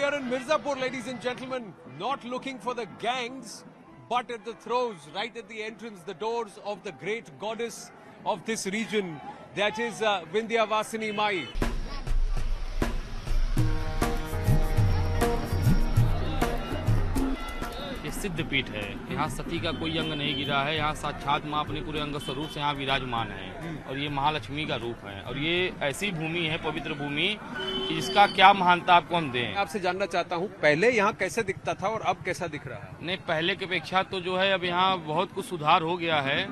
are in Mirzapur, ladies and gentlemen, not looking for the gangs, but at the throes, right at the entrance, the doors of the great goddess of this region, that is Vindhyavasini Mai. ये सिद्ध पीठ है, यहाँ सती का कोई अंग नहीं गिरा है, यहाँ साक्षात माँ अपने पूरे अंग स्वरूप से यहाँ विराजमान है और ये महालक्ष्मी का रूप है और ये ऐसी भूमि है, पवित्र भूमि, कि जिसका क्या महानता आपको हम दें। आपसे जानना चाहता हूँ, पहले यहाँ कैसे दिखता था और अब कैसा दिख रहा है? नहीं, पहले की अपेक्षा तो जो है अब यहाँ बहुत कुछ सुधार हो गया है,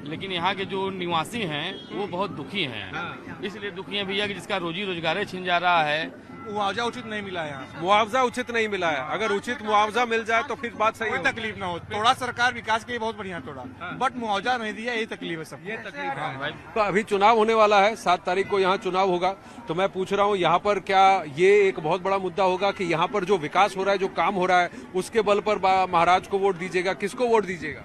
लेकिन यहाँ के जो निवासी हैं वो बहुत दुखी हैं। इसलिए दुखी हैं भैया कि जिसका रोजी रोजगार छिन जा रहा है, मुआवजा उचित नहीं मिला है। मुआवजा उचित नहीं मिला है। अगर उचित मुआवजा मिल जाए तो फिर बात सही कोई हो, तकलीफ ना हो। थोड़ा सरकार विकास के लिए बहुत बढ़िया थोड़ा, बट मुआवजा नहीं दिया, यही तकलीफ है सब। ये तकलीफ हाँ भाई। तो अभी चुनाव होने वाला है, 7 तारीख को यहाँ चुनाव होगा, तो मैं पूछ रहा हूँ यहाँ पर क्या ये एक बहुत बड़ा मुद्दा होगा कि यहाँ पर जो विकास हो रहा है, जो काम हो रहा है, उसके बल पर महाराज को वोट दीजिएगा? किसको वोट दीजिएगा?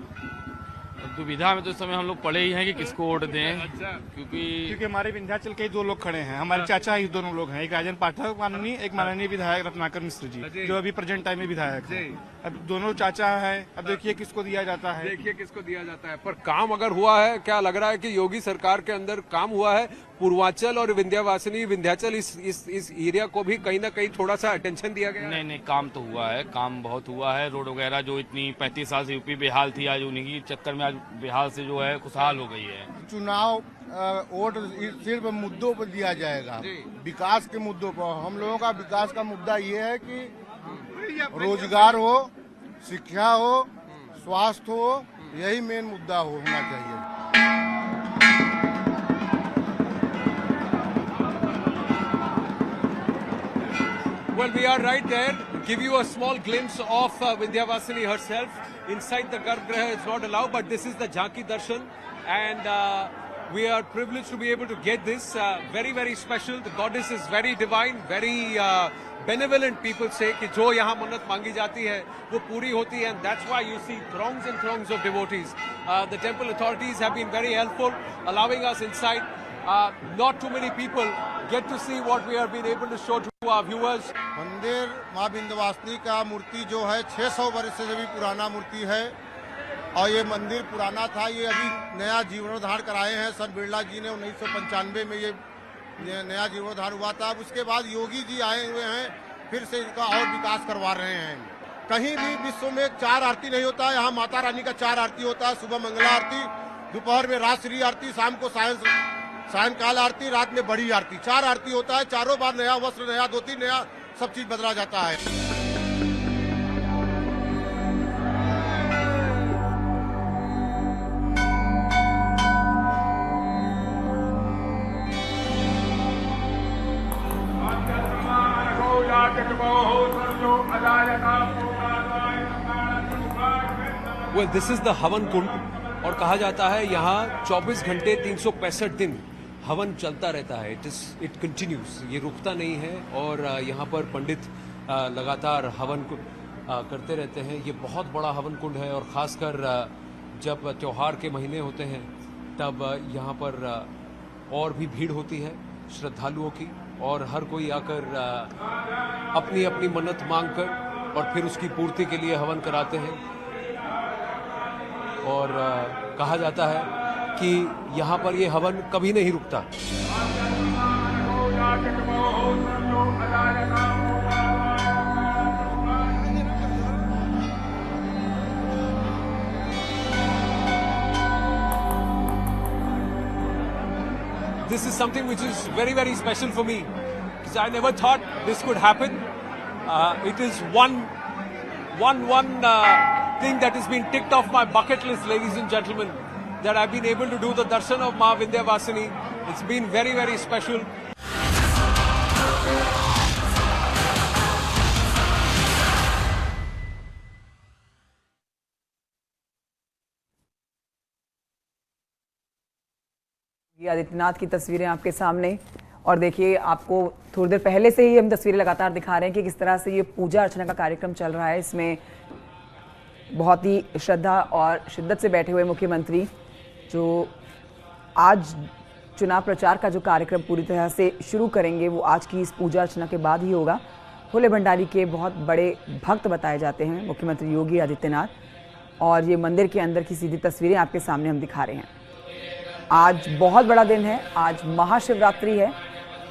दुविधा में तो इस समय हम लोग पड़े ही हैं कि किसको वोट दें। अच्छा। क्योंकि हमारे विंध्याचल के 2 लोग खड़े हैं, हमारे चाचा ही 2 लोग हैं, एक राजन पाठक माननीय, एक माननीय विधायक रत्नाकर मिश्र जी, जो अभी प्रेजेंट टाइम में विधायक हैं। अब दोनों चाचा हैं, अब देखिए किसको दिया जाता है। देखिए किसको दिया जाता है। पर काम अगर हुआ है, क्या लग रहा है कि योगी सरकार के अंदर काम हुआ है? पूर्वांचल और विंध्यावासिनी विंध्याचल इस एरिया को भी कहीं ना कहीं थोड़ा सा अटेंशन दिया गया? नहीं, काम तो हुआ है, काम बहुत हुआ है। रोड वगैरह जो इतनी 35 साल से यूपी बेहाल थी, आज उन्हीं के चक्कर में आज बेहाल से जो है खुशहाल हो गई है। चुनाव वोट सिर्फ मुद्दों पर दिया जाएगा, विकास के मुद्दों पर। हम लोगों का विकास का मुद्दा ये है कि रोजगार हो, शिक्षा हो, स्वास्थ्य हो, यही मेन मुद्दा होना चाहिए। Well, we are right there. Give you a small glimpse of Vindhyavasini herself. Inside the Garbhagriha it's not allowed, but this is the Jhanki Darshan, and we are privileged to be able to get this. Very, very special. The goddess is very divine, very benevolent. People say कि जो यहाँ मन्नत मांगी जाती है वो पूरी होती है, and that's why you see throngs and throngs of devotees. The temple authorities have been very helpful, allowing us inside. Not too many people get to see what we have been able to show to our viewers. मंदिर माँ विंध्यवासिनी का मूर्ति जो है 600 वर्ष से भी पुराना मूर्ति है और ये मंदिर पुराना था। ये अभी नया जीर्णोद्धार कराए हैं सर बिरला जी ने 1995 में ये नया जीर्णोद्धार हुआ था। अब उसके बाद योगी जी आए हुए हैं, फिर से इनका और विकास करवा रहे हैं। कहीं भी विश्व में 4 आरती नहीं होता, यहाँ माता रानी का 4 आरती होता है। सुबह मंगला आरती, दोपहर में राजश्री आरती, शाम को सायंकाल आरती, रात में बड़ी आरती। 4 आरती होता है, चारों बार नया वस्त्र, नया धोती, नया सब चीज बदला जाता है। Well, this is the हवन कुंड और कहा जाता है यहाँ 24 घंटे 365 दिन हवन चलता रहता है। इट कंटिन्यूस, ये रुकता नहीं है और यहाँ पर पंडित लगातार हवन करते रहते हैं। ये बहुत बड़ा हवन कुंड है और ख़ासकर जब त्योहार के महीने होते हैं तब यहाँ पर और भी भीड़ होती है श्रद्धालुओं की और हर कोई आकर अपनी अपनी मन्नत मांग कर और फिर उसकी पूर्ति के लिए हवन कराते हैं। और कहा जाता है कि यहाँ पर ये हवन कभी नहीं रुकता। This is something which is very, very special for me because I never thought this could happen. It is one thing that has been ticked off my bucket list, ladies and gentlemen, that I've been able to do the darshan of Ma Vindhyavasini. It's been very, very special. Adityanath की तस्वीरें आपके सामने और देखिए, आपको थोड़ी देर पहले से ही हम तस्वीरें लगातार दिखा रहे हैं कि किस तरह से ये पूजा अर्चना का कार्यक्रम चल रहा है। इसमें बहुत ही श्रद्धा और शिद्दत से बैठे हुए मुख्यमंत्री, जो आज चुनाव प्रचार का जो कार्यक्रम पूरी तरह से शुरू करेंगे वो आज की इस पूजा अर्चना के बाद ही होगा। भोले भंडारी के बहुत बड़े भक्त बताए जाते हैं मुख्यमंत्री योगी आदित्यनाथ, और ये मंदिर के अंदर की सीधी तस्वीरें आपके सामने हम दिखा रहे हैं। आज बहुत बड़ा दिन है, आज महाशिवरात्रि है,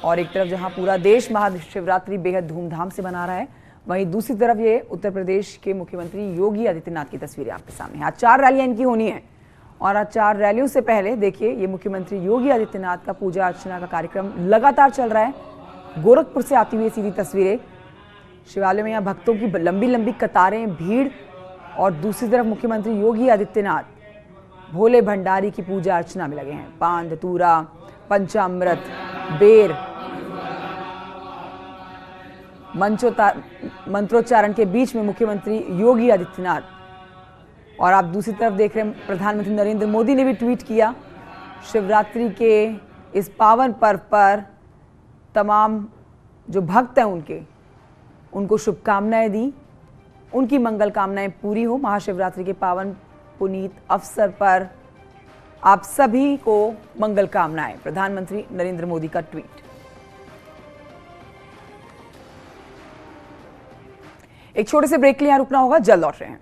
और एक तरफ जहां पूरा देश महाशिवरात्रि बेहद धूमधाम से मना रहा है, वहीं दूसरी तरफ ये उत्तर प्रदेश के मुख्यमंत्री योगी आदित्यनाथ की तस्वीरें आपके सामने। आज 4 रैलियां इनकी होनी है, और आज 4 रैलियों से पहले देखिए ये मुख्यमंत्री योगी आदित्यनाथ का पूजा अर्चना का कार्यक्रम लगातार चल रहा है। गोरखपुर से आती हुई सीधी तस्वीरें, शिवालय में यहाँ भक्तों की लंबी लंबी कतारें, भीड़, और दूसरी तरफ मुख्यमंत्री योगी आदित्यनाथ भोले भंडारी की पूजा अर्चना में लगे हैं। पान, धतूरा, पंचामृत, बेर, मंत्रोच्चारण के बीच में मुख्यमंत्री योगी आदित्यनाथ। और आप दूसरी तरफ देख रहे हैं प्रधानमंत्री नरेंद्र मोदी ने भी ट्वीट किया, शिवरात्रि के इस पावन पर्व पर तमाम जो भक्त हैं उनको शुभकामनाएं दी, उनकी मंगल कामनाएं पूरी हो। महाशिवरात्रि के पावन पुनीत अवसर पर आप सभी को मंगल कामनाएं, प्रधानमंत्री नरेंद्र मोदी का ट्वीट। एक छोटे से ब्रेक के लिए यहाँ रुकना होगा, जल्द लौट रहे हैं।